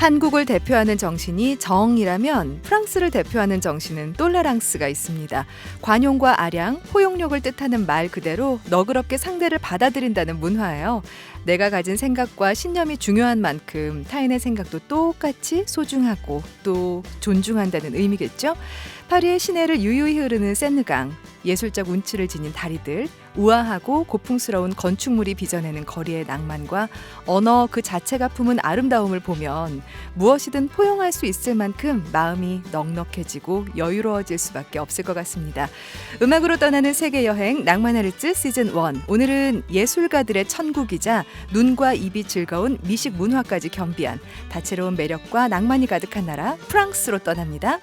한국을 대표하는 정신이 정이라면 프랑스를 대표하는 정신은 똘레랑스가 있습니다. 관용과 아량, 포용력을 뜻하는 말 그대로 너그럽게 상대를 받아들인다는 문화예요. 내가 가진 생각과 신념이 중요한 만큼 타인의 생각도 똑같이 소중하고 또 존중한다는 의미겠죠. 파리의 시내를 유유히 흐르는 세느강, 예술적 운치를 지닌 다리들, 우아하고 고풍스러운 건축물이 빚어내는 거리의 낭만과 언어 그 자체가 품은 아름다움을 보면 무엇이든 포용할 수 있을 만큼 마음이 넉넉해지고 여유로워질 수밖에 없을 것 같습니다. 음악으로 떠나는 세계여행 낭만의 르츠 시즌 1. 오늘은 예술가들의 천국이자 눈과 입이 즐거운 미식 문화까지 겸비한 다채로운 매력과 낭만이 가득한 나라 프랑스로 떠납니다.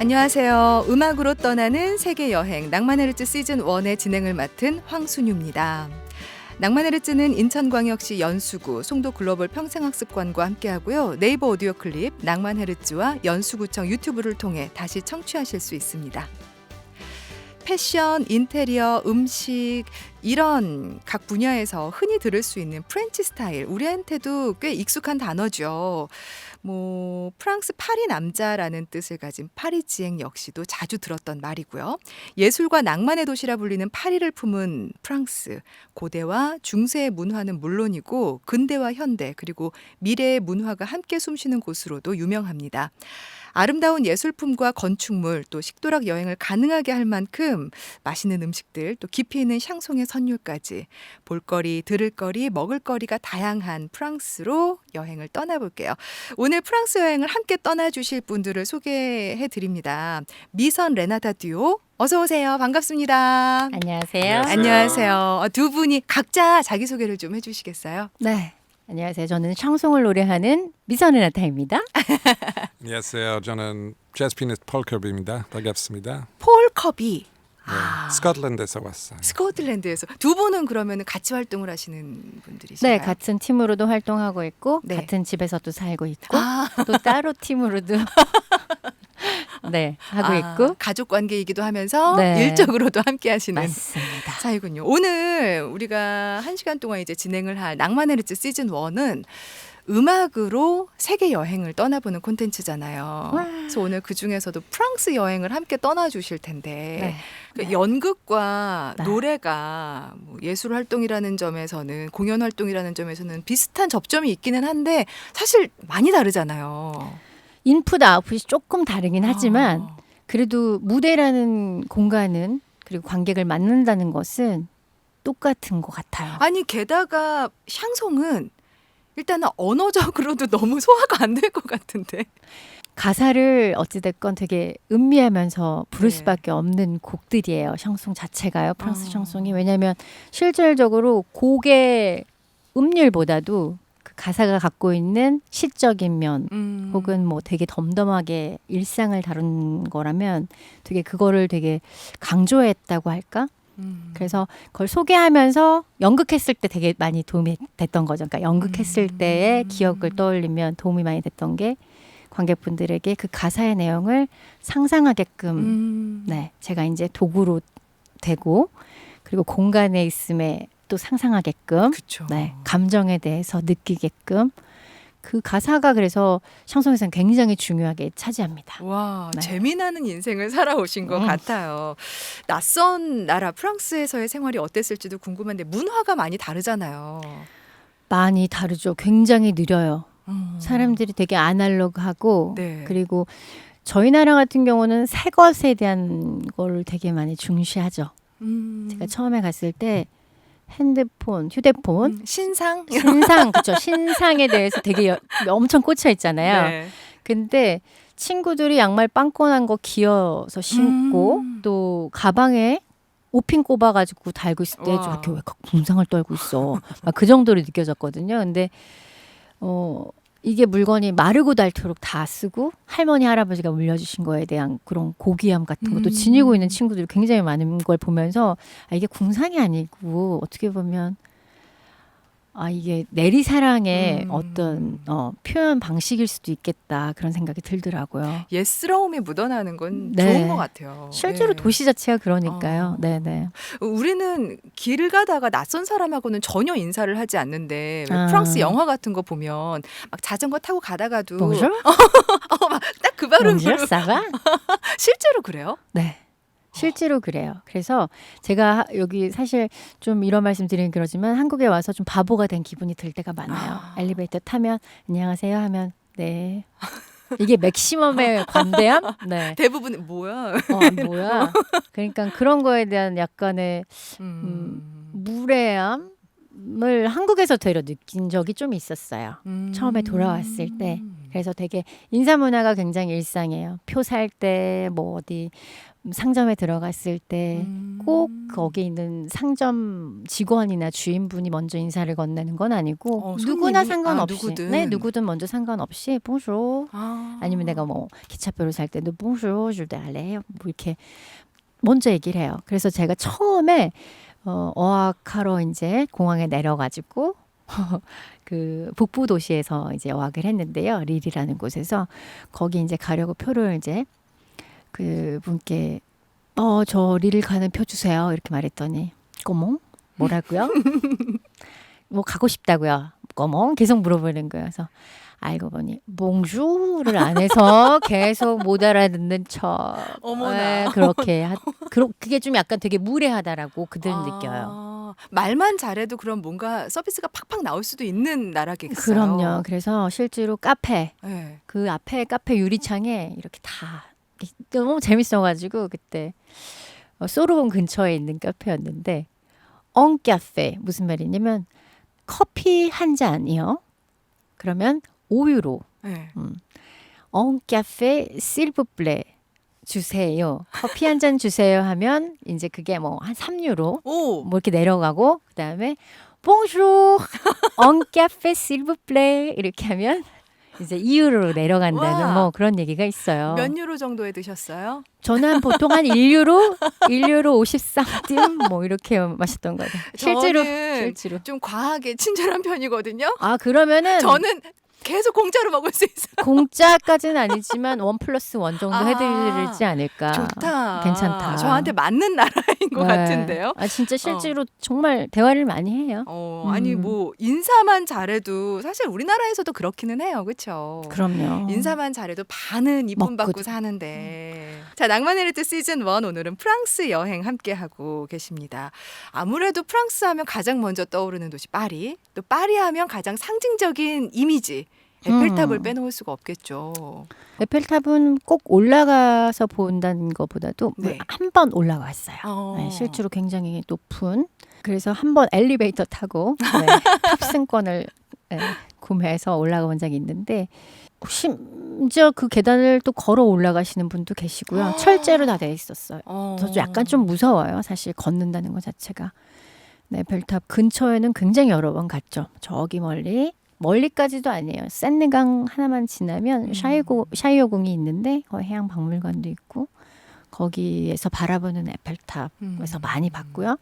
안녕하세요. 음악으로 떠나는 세계여행 낭만의 르츠 시즌 1의 진행을 맡은 황순유입니다. 낭만의 르츠는 인천광역시 연수구 송도 글로벌 평생학습관과 함께하고요. 네이버 오디오 클립 낭만의 르츠와 연수구청 유튜브를 통해 다시 청취하실 수 있습니다. 패션, 인테리어, 음식 이런 각 분야에서 흔히 들을 수 있는 프렌치 스타일, 우리한테도 꽤 익숙한 단어죠. 프랑스 파리 남자라는 뜻을 가진 파리지앵 역시도 자주 들었던 말이고요. 예술과 낭만의 도시라 불리는 파리를 품은 프랑스, 고대와 중세의 문화는 물론이고 근대와 현대 그리고 미래의 문화가 함께 숨쉬는 곳으로도 유명합니다. 아름다운 예술품과 건축물 또 식도락 여행을 가능하게 할 만큼 맛있는 음식들 또 깊이 있는 샹송의 선율까지 볼거리, 들을거리, 먹을거리가 다양한 프랑스로 여행을 떠나볼게요. 오늘 프랑스 여행을 함께 떠나주실 분들을 소개해드립니다. 미선 레나타 듀오 어서 오세요. 반갑습니다. 안녕하세요. 안녕하세요. 두 분이 각자 자기소개를 좀 해주시겠어요? 네. 안녕하세요. 저는 샹송을 노래하는 미선 레나타입니다. 안녕하세요. 저는 재즈 피니스트 폴 커비입니다. 반갑습니다. 폴 커비. 네, 스코틀랜드에서 왔어요. 스코틀랜드에서 두 분은 그러면 같이 활동을 하시는 분들이신가요? 네, 같은 팀으로도 활동하고 있고 네. 같은 집에서도 살고 있고 또 따로 팀으로도 네, 하고 있고 가족 관계이기도 하면서 네. 일적으로도 함께 하시는 맞습니다. 사이군요. 오늘 우리가 1시간 동안 이제 진행을 할 낭만의 르츠 시즌 1은 음악으로 세계 여행을 떠나보는 콘텐츠잖아요. 그래서 오늘 그 중에서도 프랑스 여행을 함께 떠나주실 텐데 네. 연극과 네. 노래가 예술 활동이라는 점에서는 공연 활동이라는 점에서는 비슷한 접점이 있기는 한데 사실 많이 다르잖아요. 인풋 아웃풋이 조금 다르긴 하지만 그래도 무대라는 공간은 그리고 관객을 만난다는 것은 똑같은 것 같아요. 아니 게다가 샹송은 일단은 언어적으로도 너무 소화가 안 될 것 같은데. 가사를 어찌됐건 되게 음미하면서 부를 네. 수밖에 없는 곡들이에요. 샹송 자체가요. 프랑스 샹송이. 왜냐하면 실질적으로 곡의 음률보다도 그 가사가 갖고 있는 시적인 면 혹은 되게 덤덤하게 일상을 다룬 거라면 되게 그거를 되게 강조했다고 할까? 그래서 그걸 소개하면서 연극했을 때 되게 많이 도움이 됐던 거죠. 그러니까 연극했을 때의 기억을 떠올리면 도움이 많이 됐던 게 관객분들에게 그 가사의 내용을 상상하게끔 네, 제가 이제 도구로 되고 그리고 공간에 있음에 또 상상하게끔 그쵸. 네, 감정에 대해서 느끼게끔 그 가사가 그래서 샹송에서는 굉장히 중요하게 차지합니다. 와, 네. 재미나는 인생을 살아오신 것 같아요. 낯선 나라 프랑스에서의 생활이 어땠을지도 궁금한데 문화가 많이 다르잖아요. 많이 다르죠. 굉장히 느려요. 사람들이 되게 아날로그하고 네. 그리고 저희 나라 같은 경우는 새 것에 대한 걸 되게 많이 중시하죠. 제가 처음에 갔을 때 핸드폰, 휴대폰, 신상? 신상, 그렇죠. 신상에 대해서 되게 엄청 꽂혀 있잖아요. 네. 근데 친구들이 양말 빵꾸난 거 기어서 신고 또 가방에 옷핀 꼽아가지고 달고 있을 때 와. 저렇게 왜 궁상을 떨고 있어. 막 그 정도로 느껴졌거든요. 근데 이게 물건이 마르고 닳도록 다 쓰고 할머니 할아버지가 물려주신 거에 대한 그런 고귀함 같은 것도 지니고 있는 친구들이 굉장히 많은 걸 보면서 이게 궁상이 아니고 어떻게 보면 이게 내리사랑의 어떤 표현 방식일 수도 있겠다 그런 생각이 들더라고요. 예스러움이 묻어나는 건 네. 좋은 것 같아요. 실제로 예. 도시 자체가 그러니까요. 네네. 우리는 길을 가다가 낯선 사람하고는 전혀 인사를 하지 않는데 왜 아. 프랑스 영화 같은 거 보면 막 자전거 타고 가다가도 봉줄? 딱 그 발음으로 봉줄 싸가? 실제로 그래요? 네. 실제로 그래요. 그래서 제가 여기 사실 좀 이런 말씀 드리긴 그러지만 한국에 와서 좀 바보가 된 기분이 들 때가 많아요. 엘리베이터 타면 안녕하세요 하면 네. 이게 맥시멈의 관대함? 네. 대부분 뭐야? 뭐야? 그러니까 그런 거에 대한 약간의 무례함을 한국에서 되려 느낀 적이 좀 있었어요. 처음에 돌아왔을 때. 그래서 되게 인사 문화가 굉장히 일상이에요. 표 살 때, 뭐 어디 상점에 들어갔을 때 꼭 거기 있는 상점 직원이나 주인분이 먼저 인사를 건네는 건 아니고 누구나 상관없이 누구든. 네, 누구든 먼저 상관없이 bonjour 아니면 내가 뭐 기차표를 살 때도 bonjour, je vais 뭐 이렇게 먼저 얘기를 해요. 그래서 제가 처음에 어학하러 이제 공항에 내려가지고 그 북부 도시에서 이제 어학을 했는데요. 릴이라는 곳에서 거기 이제 가려고 표를 이제 그 분께 저 릴 가는 표 주세요. 이렇게 말했더니 꼬몽 뭐라고요? 뭐 가고 싶다고요. 꼬몽 계속 물어보는 거예요. 그래서 알고 보니 봉주를 안 해서 계속 못 알아듣는 척. 어머나. 네, 그게 좀 약간 되게 무례하다라고 그들은 느껴요. 말만 잘해도 그럼 뭔가 서비스가 팍팍 나올 수도 있는 나라겠어요. 그럼요. 그래서 실제로 카페 네. 그 앞에 카페 유리창에 이렇게 다 너무 재밌어가지고 그때 소르본 근처에 있는 카페였는데 엉카페 무슨 말이냐면 커피 한 잔이요. 그러면 5유로. 네. 엉카페 실브플레 주세요. 커피 한 잔 주세요 하면 이제 그게 뭐 한 3유로 오. 뭐 이렇게 내려가고 그다음에 봉슈 엉카페 실브플레 이렇게 하면 이제 2유로로 내려간다는 와. 뭐 그런 얘기가 있어요. 몇 유로 정도에 드셨어요? 저는 보통 한 1유로 53띠 뭐 이렇게 마셨던 거예요. 실제로 저는 좀 과하게 친절한 편이거든요. 그러면은 저는 계속 공짜로 먹을 수 있어요. 공짜까지는 아니지만 1+1 정도 해드리지 않을까. 좋다. 괜찮다. 저한테 맞는 나라인 것 네. 같은데요. 진짜 실제로 정말 대화를 많이 해요. 아니 뭐 인사만 잘해도 사실 우리나라에서도 그렇기는 해요. 그렇죠? 그럼요. 인사만 잘해도 반은 이쁨 받고 먹고도. 사는데. 자, 낭만의 리트 시즌 1 오늘은 프랑스 여행 함께 하고 계십니다. 아무래도 프랑스 하면 가장 먼저 떠오르는 도시 파리. 또 파리 하면 가장 상징적인 이미지. 에펠탑을 빼놓을 수가 없겠죠. 에펠탑은 꼭 올라가서 본다는 것보다도 네. 한 번 올라갔어요. 어. 실제로 굉장히 높은. 그래서 한 번 엘리베이터 타고 탑승권을 구매해서 올라가 본 적이 있는데 심지어 그 계단을 또 걸어 올라가시는 분도 계시고요. 철제로 다 돼 있었어요. 그래서 약간 좀 무서워요. 사실 걷는다는 것 자체가. 네, 에펠탑 근처에는 굉장히 여러 번 갔죠. 저기 멀리까지도 아니에요. 샌느강 하나만 지나면 샤이오궁이 있는데 거기 해양 박물관도 있고 거기에서 바라보는 에펠탑에서 많이 봤고요.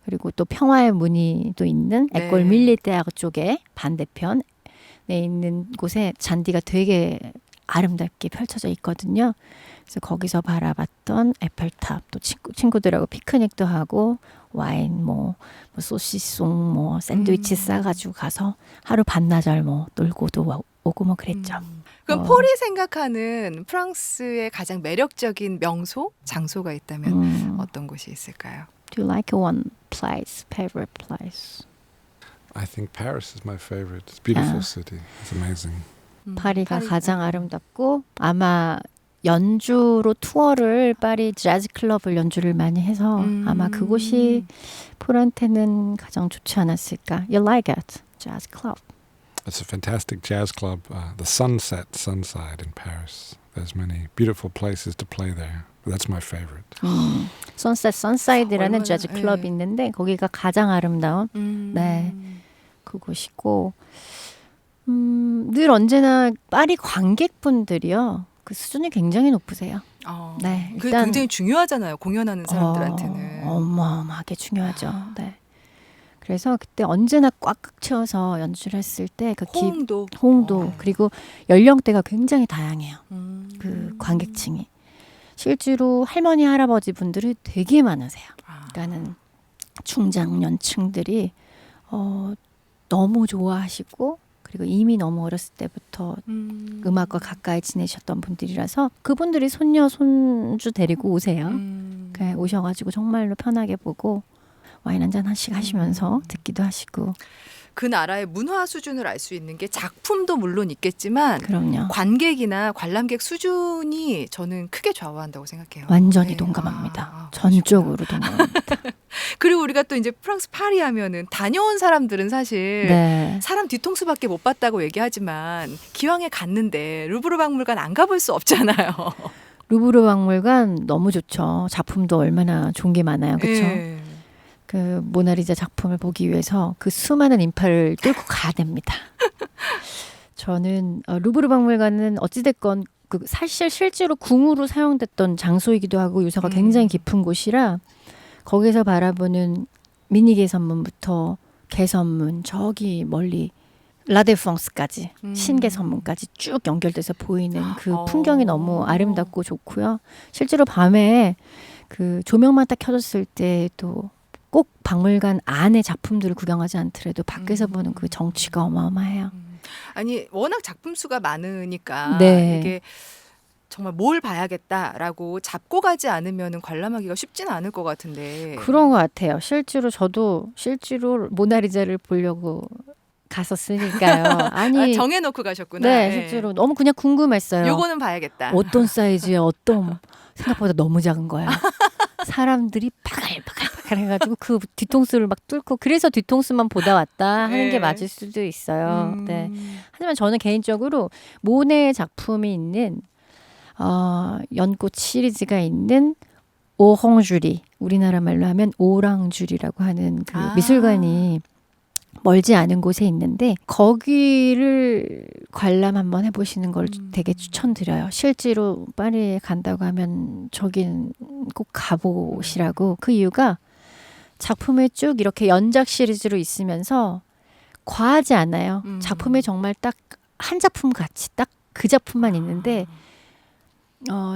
그리고 또 평화의 문이도 있는 네. 에콜 밀리테르 쪽에 반대편에 있는 곳에 잔디가 되게 아름답게 펼쳐져 있거든요. 그래서 거기서 바라봤던 에펠탑 또 친구들하고 피크닉도 하고 와인 뭐 소시송 뭐 샌드위치 싸가지고 가서 하루 반나절 뭐 놀고도 오고 뭐 그랬죠. 그럼 폴이 생각하는 프랑스의 가장 매력적인 명소, 장소가 있다면 어떤 곳이 있을까요? Do you like one place, favorite place? I think Paris is my favorite. It's a beautiful city. It's amazing. 파리가 가장 아름답고 아마 연주로 투어를 파리 재즈 클럽을 연주를 많이 해서 아마 그곳이 폴한테는 가장 좋지 않았을까. You like it, jazz club. It's a fantastic jazz club. The Sunside in Paris. There's many beautiful places to play there. But that's my favorite. 선사이드라는 얼마나, 재즈 클럽이 있는데 거기가 가장 아름다운 네 그곳이고 늘 언제나 파리 관객분들이요 그 수준이 굉장히 높으세요. 네, 그게 일단 굉장히 중요하잖아요. 공연하는 사람들한테는. 어마어마하게 중요하죠. 네. 그래서 그때 언제나 꽉꽉 채워서 연주를 했을 때 그 호응도 그리고 연령대가 굉장히 다양해요. 그 음. 관객층이. 실제로 할머니 할아버지 분들이 되게 많으세요. 그러니까는 중장년층들이 너무 좋아하시고 그리고 이미 너무 어렸을 때부터 음악과 가까이 지내셨던 분들이라서 그분들이 손녀 손주 데리고 오세요. 그래, 오셔가지고 정말로 편하게 보고 와인 한잔 하씩 하시면서 듣기도 하시고. 그 나라의 문화 수준을 알 수 있는 게 작품도 물론 있겠지만 그럼요. 관객이나 관람객 수준이 저는 크게 좌우한다고 생각해요. 완전히 네. 동감합니다. 그러시구나. 전적으로 동감합니다. 그리고 우리가 또 이제 프랑스 파리 하면은 다녀온 사람들은 사실 네. 사람 뒤통수밖에 못 봤다고 얘기하지만 기왕에 갔는데 루브르 박물관 안 가볼 수 없잖아요. 루브르 박물관 너무 좋죠. 작품도 얼마나 좋은 게 많아요. 그렇죠? 예. 그 모나리자 작품을 보기 위해서 그 수많은 인파를 뚫고 가야 됩니다. 저는 루브르 박물관은 어찌됐건 그 사실 실제로 궁으로 사용됐던 장소이기도 하고 유서가 굉장히 깊은 곳이라 거기서 바라보는 미니 개선문부터 개선문 저기 멀리 라데프랑스까지 신개선문까지 쭉 연결돼서 보이는 그 풍경이 너무 아름답고 좋고요. 실제로 밤에 그 조명만 딱 켜졌을 때도 꼭 박물관 안에 작품들을 구경하지 않더라도 밖에서 보는 그 정취가 어마어마해요. 아니 워낙 작품 수가 많으니까 네. 이게 정말 뭘 봐야겠다라고 잡고 가지 않으면 관람하기가 쉽지는 않을 것 같은데. 그런 것 같아요. 저도 실제로 모나리자를 보려고 갔었으니까요. 아니, 정해놓고 가셨구나. 네, 예. 실제로 너무 그냥 궁금했어요. 요거는 봐야겠다. 어떤 사이즈에 생각보다 너무 작은 거야. 사람들이 바글바글 해가지고 그 뒤통수를 막 뚫고 그래서 뒤통수만 보다 왔다 하는 네. 게 맞을 수도 있어요. 네. 하지만 저는 개인적으로 모네 작품이 있는 연꽃 시리즈가 있는 오홍주리, 우리나라 말로 하면 오랑주리라고 하는 그 미술관이 멀지 않은 곳에 있는데 거기를 관람 한번 해보시는 걸 되게 추천드려요. 실제로 파리에 간다고 하면 저긴 꼭 가보시라고. 그 이유가 작품에 쭉 이렇게 연작 시리즈로 있으면서 과하지 않아요. 작품에 정말 딱 한 작품 같이 딱 그 작품만 있는데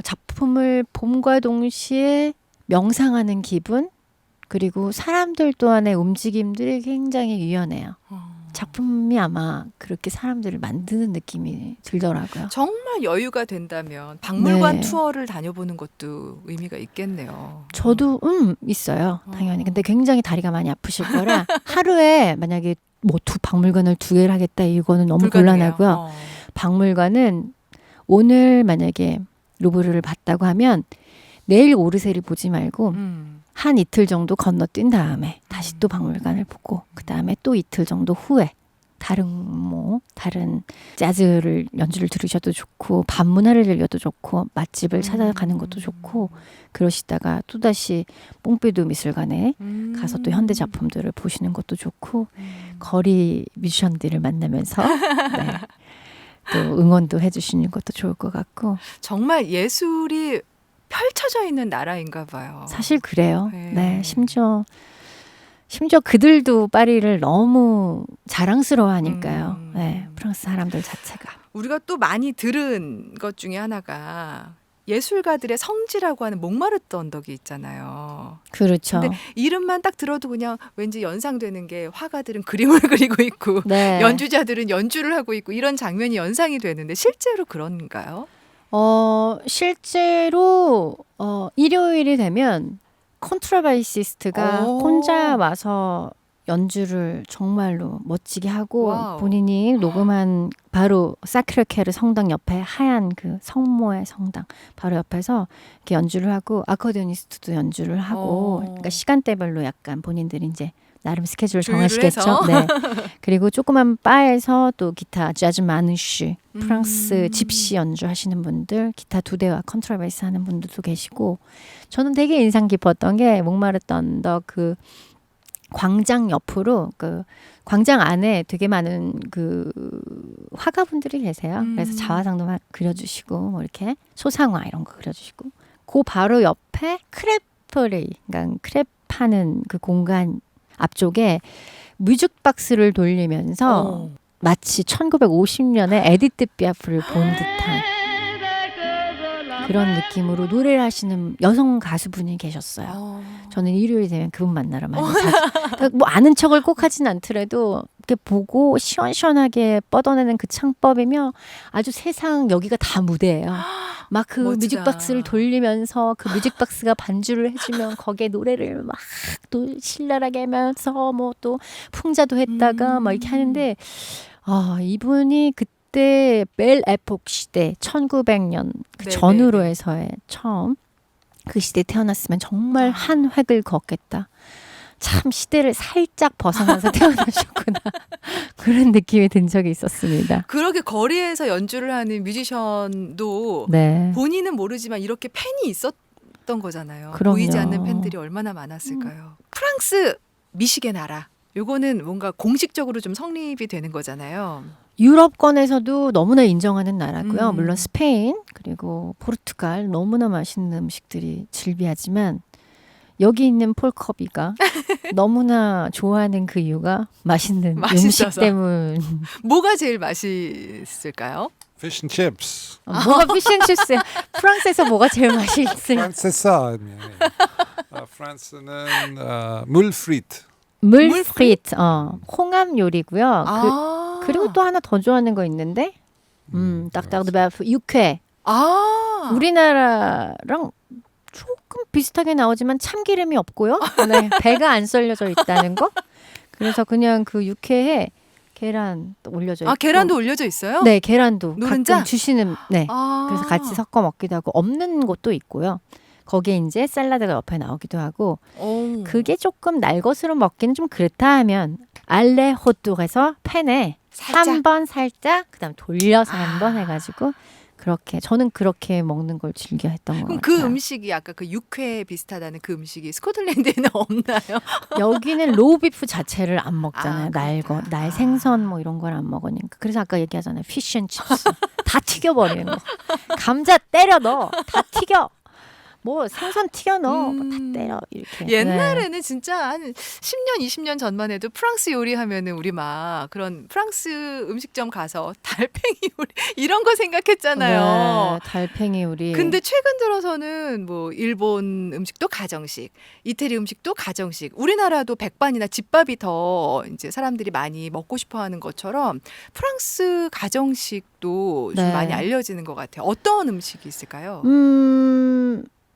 작품을 봄과 동시에 명상하는 기분 그리고 사람들 또한의 움직임들이 굉장히 유연해요. 작품이 아마 그렇게 사람들을 만드는 느낌이 들더라고요. 정말 여유가 된다면 박물관 네. 투어를 다녀보는 것도 의미가 있겠네요. 저도 있어요. 당연히. 근데 굉장히 다리가 많이 아프실 거라 하루에 만약에 뭐 박물관을 2개를 하겠다 이거는 너무 불가능해요. 곤란하고요. 박물관은 오늘 만약에 루브르를 봤다고 하면 내일 오르세를 보지 말고 한 이틀 정도 건너뛴 다음에 다시 또 박물관을 보고 그 다음에 또 이틀 정도 후에 다른 재즈를 연주를 들으셔도 좋고 밤문화를 들려도 좋고 맛집을 찾아가는 것도 좋고 그러시다가 또다시 뽕피두 미술관에 가서 또 현대 작품들을 보시는 것도 좋고 거리 뮤지션들을 만나면서 네, 또 응원도 해주시는 것도 좋을 것 같고 정말 예술이 펼쳐져 있는 나라인가 봐요. 사실 그래요. 네. 네, 심지어 그들도 파리를 너무 자랑스러워하니까요. 네, 프랑스 사람들 자체가. 우리가 또 많이 들은 것 중에 하나가 예술가들의 성지라고 하는 몽마르트 언덕이 있잖아요. 그렇죠. 근데 이름만 딱 들어도 그냥 왠지 연상되는 게 화가들은 그림을 그리고 있고 네. 연주자들은 연주를 하고 있고 이런 장면이 연상이 되는데 실제로 그런가요? 실제로 일요일이 되면 콘트라바시스트가 오. 혼자 와서 연주를 정말로 멋지게 하고 와우. 본인이 녹음한 바로 사크르케르 성당 옆에 하얀 그 성모의 성당 바로 옆에서 이렇게 연주를 하고 아코디오니스트도 연주를 하고 그러니까 시간대별로 약간 본인들이 이제 나름 스케줄을 조율을 정하시겠죠. 해서. 네. 그리고 조그만 바에서 또 기타 재즈 마누쉬 프랑스 집시 연주하시는 분들 기타 2대와 컨트라베이스 하는 분들도 계시고 저는 되게 인상 깊었던 게 몽마르트 언덕 그 광장 옆으로 그 광장 안에 되게 많은 그 화가분들이 계세요. 그래서 자화상도 막 그려주시고 뭐 이렇게 소상화 이런 거 그려주시고 그 바로 옆에 크레퍼리 그러니까 크랩 하는 그 공간 앞쪽에 뮤직박스를 돌리면서 마치 1950년에 에디트 피아프를 본 듯한 그런 느낌으로 노래를 하시는 여성 가수분이 계셨어요. 저는 일요일이 되면 그분 만나러 많이 가죠. 뭐 아는 척을 꼭 하진 않더라도 이렇게 보고 시원시원하게 뻗어내는 그 창법이며 아주 세상 여기가 다 무대예요. 막 그 멋지다. 뮤직박스를 돌리면서 그 뮤직박스가 반주를 해주면 거기에 노래를 막 또 신랄하게 하면서 뭐 또 풍자도 했다가 막 이렇게 하는데 이분이 그때 벨 에폭 시대 1900년 그 네, 전후로 네, 네. 해서의 처음 그 시대에 태어났으면 정말 한 획을 걷겠다. 참 시대를 살짝 벗어나서 태어나셨구나. 그런 느낌이 든 적이 있었습니다. 그렇게 거리에서 연주를 하는 뮤지션도 네. 본인은 모르지만 이렇게 팬이 있었던 거잖아요. 그럼요. 보이지 않는 팬들이 얼마나 많았을까요. 프랑스 미식의 나라. 요거는 뭔가 공식적으로 좀 성립이 되는 거잖아요. 유럽권에서도 너무나 인정하는 나라고요. 음. 물론 스페인 그리고 포르투갈 너무나 맛있는 음식들이 즐비하지만 여기 있는 폴커비가 너무나 좋아하는 그 이유가 맛있는 음식 맛있어서. 때문. 뭐가 제일 맛있을까요? Fish and chips. 뭐가 피쉬앤칩스? 프랑스에서 뭐가 제일 맛있어요? 프랑스 ça. 프랑스는 moule frite. 물프리트, 홍합 요리고요. 그리고 또 하나 더 좋아하는 거 있는데, 딱딱드베프 육회. 우리나라랑 조금 비슷하게 나오지만 참기름이 없고요. 네, 배가 안 썰려져 있다는 거. 그래서 그냥 그 육회에 계란 또 올려져 있고. 계란도 올려져 있어요? 네, 계란도 노른자? 가끔 주시는. 네. 아. 그래서 같이 섞어 먹기도 하고 없는 곳도 있고요. 거기에 이제 샐러드가 옆에 나오기도 하고 오. 그게 조금 날것으로 먹기는 좀 그렇다 하면 알레 호뚜에서 팬에 살짝? 한 번 살짝 그다음 돌려서 한 번 해가지고 그렇게 저는 그렇게 먹는 걸 즐겨 했던 것 그럼 같아요. 그 음식이 아까 그 육회 비슷하다는 그 음식이 스코틀랜드에는 없나요? 여기는 로우비프 자체를 안 먹잖아요. 그렇다. 날 생선 뭐 이런 걸 안 먹으니까. 그래서 아까 얘기하잖아요. 피쉬앤칩스 다 튀겨버리는 거. 감자 때려 넣어. 다 튀겨. 뭐 생선 튀겨 넣어. 뭐다 때려. 이렇게. 옛날에는 진짜 한 10년, 20년 전만 해도 프랑스 요리 하면은 우리 막 그런 프랑스 음식점 가서 달팽이 요리 이런 거 생각했잖아요. 네, 달팽이 요리. 근데 최근 들어서는 뭐 일본 음식도 가정식, 이태리 음식도 가정식, 우리나라도 백반이나 집밥이 더 이제 사람들이 많이 먹고 싶어 하는 것처럼 프랑스 가정식도 좀 네. 많이 알려지는 것 같아요. 어떤 음식이 있을까요?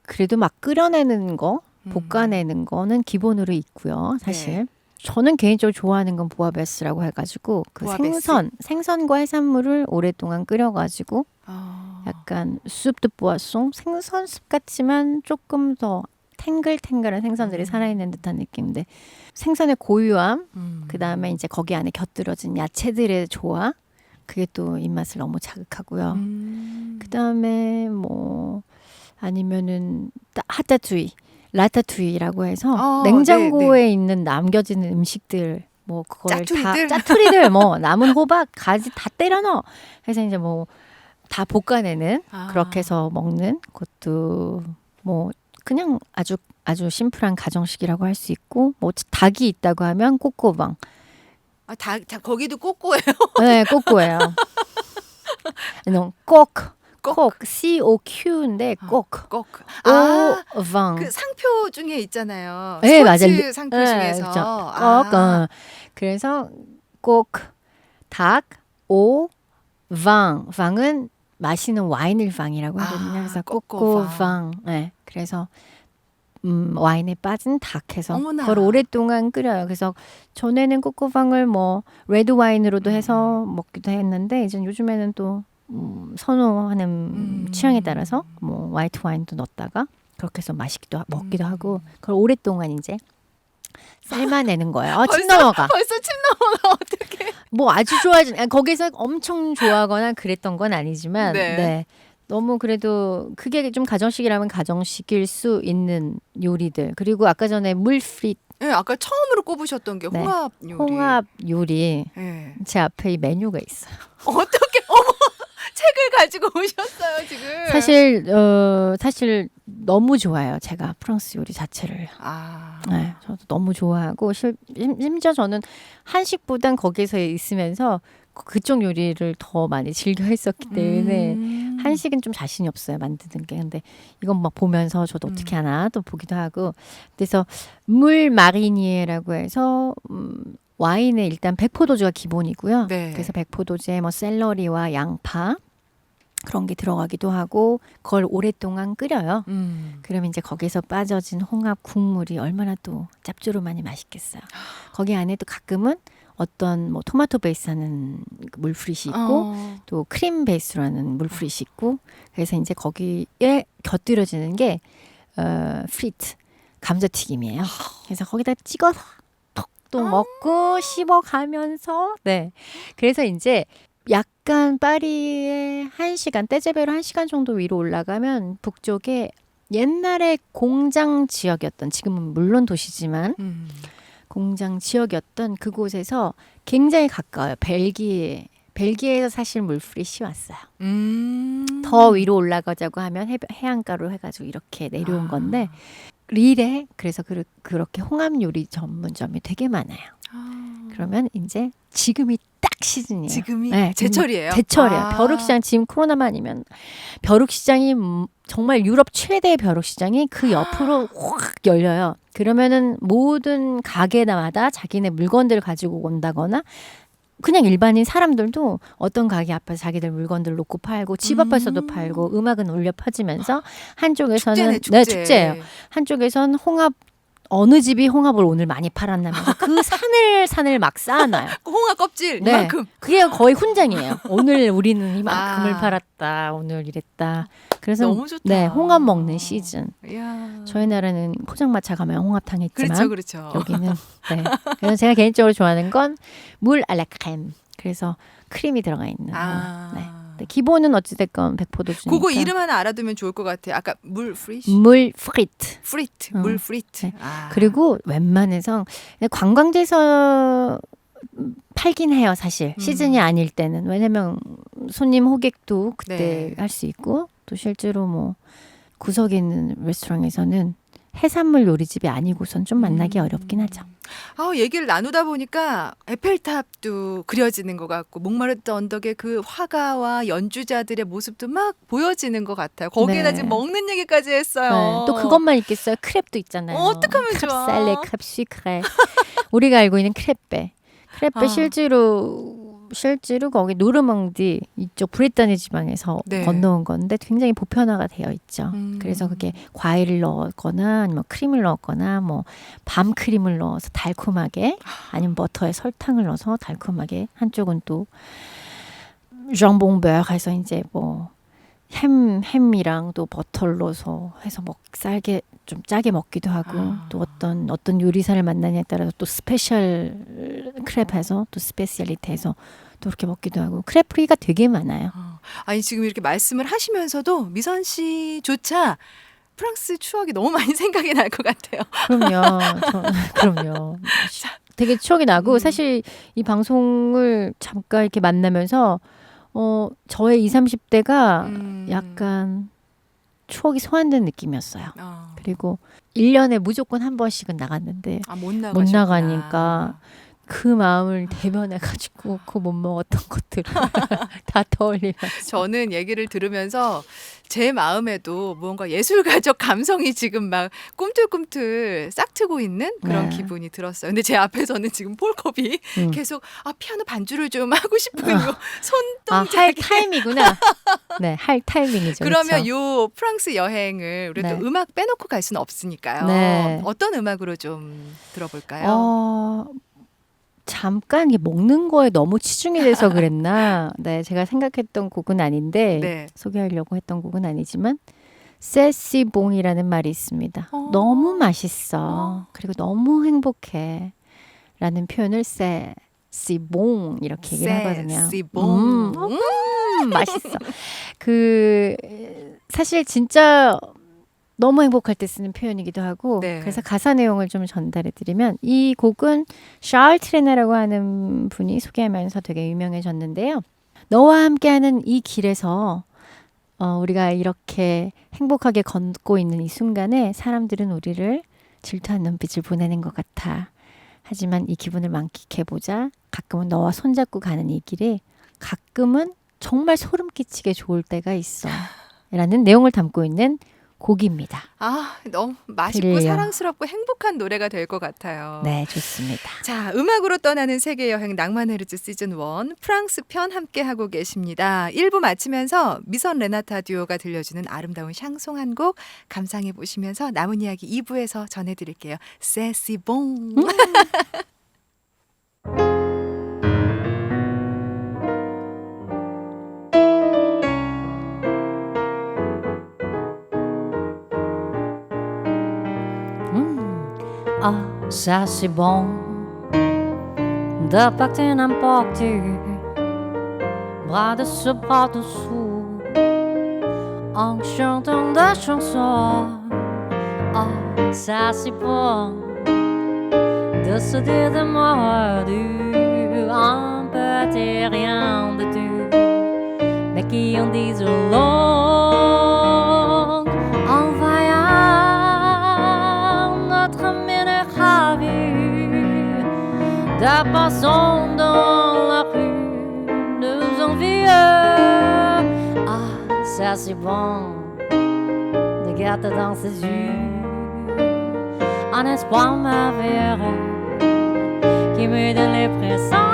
그래도 막 끓여내는 거, 볶아내는 거는 기본으로 있고요. 사실. 네. 저는 개인적으로 좋아하는 건 부아베스라고 해가지고 그 부아베스. 생선과 해산물을 오랫동안 끓여가지고 아. 약간 수프드 부아송 생선 숲 같지만 조금 더 탱글탱글한 생선들이 살아있는 듯한 느낌인데 생선의 고유함 그 다음에 이제 거기 안에 곁들여진 야채들의 조화 그게 또 입맛을 너무 자극하고요. 그 다음에 뭐 아니면은 하타투이, 라타투이라고 해서 냉장고에 있는 남겨지는 음식들 뭐 그걸 짜투리들? 다 짜투리들 뭐 남은 호박 가지 다 때려 넣어 해서 이제 뭐 다 볶아내는 그렇게 해서 먹는 것도 뭐 그냥 아주 심플한 가정식이라고 할 수 있고 뭐 닭이 있다고 하면 꼬꼬방 거기도 꼬꼬예요. 네 꼬꼬예요. 꼭 COQ인데 꼭 꼭. 오방 그 상표 중에 있잖아요. 네, 스포츠 맞아요. 상표 네, 중에서. 그렇죠. 그래서 꼭 닭, 오, 방은 마시는 와인을 방이라고 하거든요. 그래서 꼬꼬방. 네, 그래서 와인에 빠진 닭해서 어머나. 그걸 오랫동안 끓여요. 그래서 전에는 꼬꼬방을 뭐 레드 와인으로도 해서 먹기도 했는데 이제 요즘에는 또 선호하는 취향에 따라서 뭐 화이트 와인도 넣었다가 그렇게 해서 먹기도 하고 그걸 오랫동안 이제 삶아내는 거예요. 침 넘어가. 벌써 침 넘어가. 어떡해. 뭐 아주 좋아하지 거기서 엄청 좋아하거나 그랬던 건 아니지만 네. 너무 그래도 그게 좀 가정식이라면 가정식일 수 있는 요리들 그리고 아까 전에 물프릿 네, 아까 처음으로 꼽으셨던 게 네. 홍합 요리. 홍합 요리 네. 제 앞에 이 메뉴가 있어요. 어떻게 책을 가지고 오셨어요 지금. 사실 너무 좋아요. 제가 프랑스 요리 자체를. 아. 네, 저도 너무 좋아하고 심지어 저는 한식보단 거기서 있으면서 그쪽 요리를 더 많이 즐겨 했었기 때문에 한식은 좀 자신이 없어요. 만드는 게. 근데 이건 막 보면서 저도 어떻게 하나 또 보기도 하고. 그래서 물 마리니에라고 해서 와인에 일단 백포도주가 기본이고요. 네. 그래서 백포도주에 뭐 샐러리와 양파 그런 게 들어가기도 하고 그걸 오랫동안 끓여요. 그러면 이제 거기서 빠져진 홍합 국물이 얼마나 또 짭조름하니 맛있겠어요. 거기 안에 또 가끔은 어떤 뭐 토마토 베이스하는 물프릿이 있고 또 크림 베이스로 하는 물프릿이 있고 그래서 이제 거기에 곁들여지는 게 프리트 감자튀김이에요. 그래서 거기다 찍어서 톡또 먹고 씹어가면서 네. 그래서 이제 약간 파리의 1시간 떼제베로 1시간 정도 위로 올라가면 북쪽에 옛날에 공장 지역이었던 지금은 물론 도시지만 공장 지역이었던 그곳에서 굉장히 가까워요. 벨기에에서 사실 물프릿이 왔어요. 더 위로 올라가자고 하면 해안가로 해가지고 이렇게 내려온 건데 릴에 그래서 그렇게 홍합 요리 전문점이 되게 많아요. 그러면 이제 지금이 딱 시즌이에요. 지금이 네, 제철이에요. 제철이에요. 벼룩시장 지금 코로나만 아니면 벼룩시장이 정말 유럽 최대의 벼룩시장이 그 옆으로 확 열려요. 그러면은 모든 가게마다 자기네 물건들을 가지고 온다거나 그냥 일반인 사람들도 어떤 가게 앞에서 자기들 물건들을 놓고 팔고 집 앞에서도 팔고 음악은 울려 퍼지면서 한쪽에서는 축제네, 축제. 축제예요. 한쪽에선 홍합 어느 집이 홍합을 오늘 많이 팔았나면서 그 산을 막 쌓아놔요. 홍합 껍질 네. 이만큼. 그게 거의 훈장이에요. 오늘 우리는 이만큼을 아. 팔았다. 오늘 이랬다. 그래서 너무 좋다. 네, 홍합 먹는 시즌. 이야. 저희 나라는 포장마차 가면 홍합탕 있지만 그렇죠. 여기는 네. 그래서 제가 개인적으로 좋아하는 건 물 알라크렘. 그래서 크림이 들어가 있는. 네. 근데 기본은 어찌됐건 백포도주니까. 그거 이름 하나 알아두면 좋을 것 같아요. 아까 물 프리시? 물 프리트. 프리트. 어. 물 프리트. 네. 아. 그리고 웬만해서 관광지에서 팔긴 해요, 사실. 시즌이 아닐 때는. 왜냐면 손님 호객도 그때 네. 할 수 있고 또 실제로 뭐 구석에 있는 레스토랑에서는 해산물 요리집이 아니고선 좀 만나기 어렵긴 하죠. 얘기를 나누다 보니까 에펠탑도 그려지는 것 같고 몽마르트 언덕의 그 화가와 연주자들의 모습도 막 보여지는 것 같아요. 거기에다 네. 지금 먹는 얘기까지 했어요. 네, 또 그것만 있겠어요. 크랩도 있잖아요. 어떡하면 좋아. 크랩살레, 크랩시크레. 우리가 알고 있는 크레페. 크레페 실제로 거기 노르망디 이쪽 브리타니 지방에서 네. 건너온 건데 굉장히 보편화가 되어 있죠. 그래서 그게 과일을 넣었거나 아니면 크림을 넣었거나 뭐 밤크림을 넣어서 달콤하게 아니면 버터에 설탕을 넣어서 달콤하게 한쪽은 또 ჟam봉베어 해서 이제 뭐 햄이랑 또 버터를 넣어서 해서 쌀게 좀 짜게 먹기도 하고 또 어떤 요리사를 만나냐에 따라서 또 스페셜 크랩해서 또 스페셜리티해서 또 그렇게 먹기도 하고 크랩 프리가 되게 많아요. 아니 지금 이렇게 말씀을 하시면서도 미선 씨조차 프랑스 추억이 너무 많이 생각이 날 것 같아요. 그럼요. 되게 추억이 나고 사실 이 방송을 잠깐 이렇게 만나면서 저의 20, 30대가 약간 추억이 소환된 느낌이었어요. 그리고 1년에 무조건 한 번씩은 나갔는데 못 못 나가니까 그 마음을 대변해가지고 그 못 먹었던 것들을 다 떠올리면서 저는 얘기를 들으면서 제 마음에도 무언가 예술가적 감성이 지금 막 꿈틀꿈틀 싹트고 있는 그런 네. 기분이 들었어요. 근데 제 앞에서는 지금 폴컵이 계속 피아노 반주를 좀 하고 싶은 요 할 손동작이 타임이구나. 네, 할 타이밍이죠. 그러면 그렇죠? 요 프랑스 여행을 우리 네. 또 음악 빼놓고 갈 수는 없으니까요. 네. 어떤 음악으로 좀 들어볼까요? 잠깐 이게 먹는 거에 너무 치중이 돼서 그랬나? 네, 제가 생각했던 곡은 아닌데 네. 소개하려고 했던 곡은 아니지만 세시봉이라는 말이 있습니다. 너무 맛있어. 그리고 너무 행복해. 라는 표현을 세시봉 이렇게 얘기를 하거든요. 세시봉. 맛있어. 사실 진짜 너무 행복할 때 쓰는 표현이기도 하고 네. 그래서 가사 내용을 좀 전달해 드리면 이 곡은 샤를 트레나라고 하는 분이 소개하면서 되게 유명해졌는데요. 너와 함께하는 이 길에서 우리가 이렇게 행복하게 걷고 있는 이 순간에 사람들은 우리를 질투한 눈빛을 보내는 것 같아. 하지만 이 기분을 만끽해보자. 가끔은 너와 손잡고 가는 이 길이 가끔은 정말 소름 끼치게 좋을 때가 있어. 라는 내용을 담고 있는 곡입니다. 아, 너무 맛있고 그래요. 사랑스럽고 행복한 노래가 될 것 같아요. 네, 좋습니다. 자, 음악으로 떠나는 세계 여행 낭만의 루트 시즌 1 프랑스 편 함께 하고 계십니다. 1부 마치면서 미선 레나타 듀오가 들려주는 아름다운 샹송 한 곡 감상해 보시면서 남은 이야기 2부에서 전해드릴게요. 세시봉. Ah, ça c'est bon de pacter n'importe où, bras dessus, bras dessous, en chantant des chansons. Ah, ça c'est bon de se dire des mots doux, un petit rien de tout, mais qui en disent long. En voyant notre mine ravie, de passant dans la rue, nous envieux. Ah, ça c'est bon de garder dans ses yeux un espoir merveilleux qui me donne l'impression